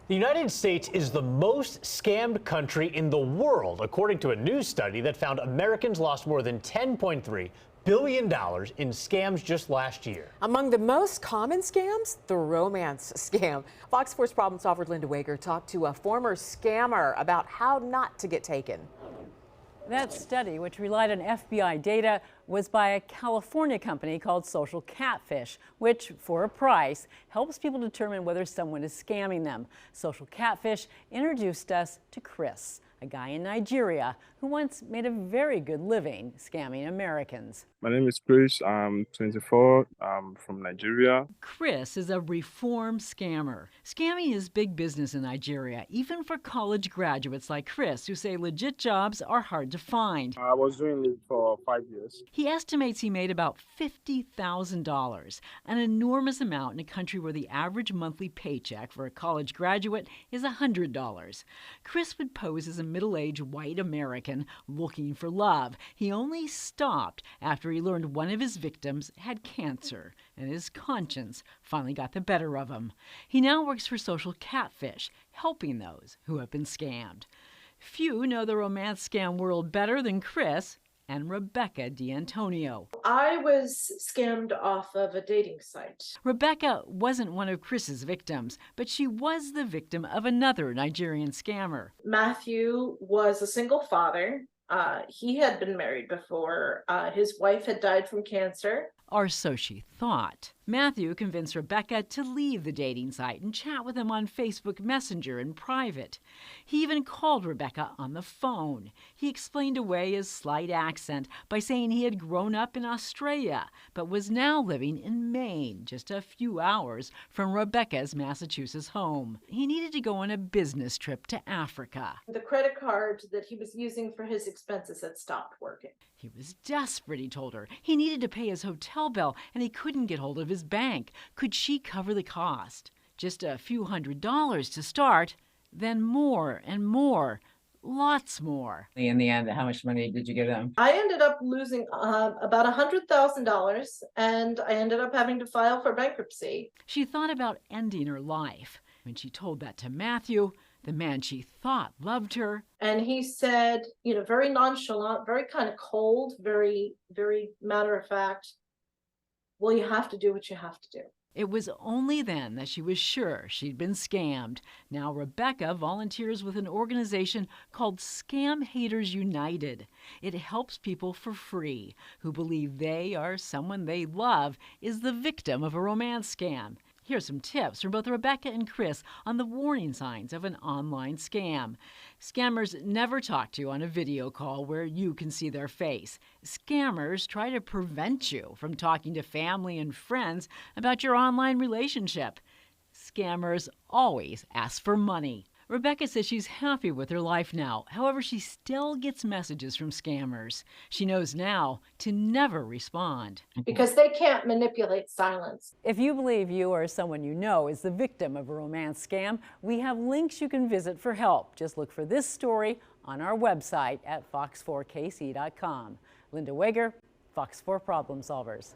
The United States is the most scammed country in the world, according to a new study that found Americans lost more than $10.3 billion in scams just last year. Among the most common scams, the romance scam. Fox 4's problem solver Linda Wager talked to a former scammer about how not to get taken. That study, which relied on FBI data, was by a California company called Social Catfish, which, for a price, helps people determine whether someone is scamming them. Social Catfish introduced us to Chris, a guy in Nigeria who once made a very good living scamming Americans. My name is Chris. I'm 24. I'm from Nigeria. Chris is a reformed scammer. Scamming is big business in Nigeria, even for college graduates like Chris, who say legit jobs are hard to find. I was doing it for 5 years. He estimates he made about $50,000, an enormous amount in a country where the average monthly paycheck for a college graduate is $100. Chris would pose as a middle-aged white American looking for love. He only stopped after he learned one of his victims had cancer, and his conscience finally got the better of him. He now works for Social Catfish, helping those who have been scammed. Few know the romance scam world better than Chris and Rebecca D'Antonio. I was scammed off of a dating site. Rebecca wasn't one of Chris's victims, but she was the victim of another Nigerian scammer. Matthew was a single father. He had been married before. His wife had died from cancer. Or so she thought. Matthew convinced Rebecca to leave the dating site and chat with him on Facebook Messenger in private. He even called Rebecca on the phone. He explained away his slight accent by saying he had grown up in Australia, but was now living in Maine, just a few hours from Rebecca's Massachusetts home. He needed to go on a business trip to Africa. The credit card that he was using for his expenses had stopped working. He was desperate, he told her. He needed to pay his hotel bill, and he couldn't get hold of his bank. Could she cover the cost? Just a few $100s to start, then more and more, lots more. In the end, how much money did you give them? I ended up losing about $100,000, and I ended up having to file for bankruptcy. She thought about ending her life. When she told that to Matthew, the man she thought loved her. And he said, very nonchalant, very kind of cold, very, very matter of fact, well, you have to do what you have to do. It was only then that she was sure she'd been scammed. Now Rebecca volunteers with an organization called Scam Haters United. It helps people for free who believe they or someone they love is the victim of a romance scam. Here's some tips from both Rebecca and Chris on the warning signs of an online scam. Scammers never talk to you on a video call where you can see their face. Scammers try to prevent you from talking to family and friends about your online relationship. Scammers always ask for money. Rebecca says she's happy with her life now. However, she still gets messages from scammers. She knows now to never respond. Because they can't manipulate silence. If you believe you or someone you know is the victim of a romance scam, we have links you can visit for help. Just look for this story on our website at fox4kc.com. Linda Wager, Fox 4 Problem Solvers.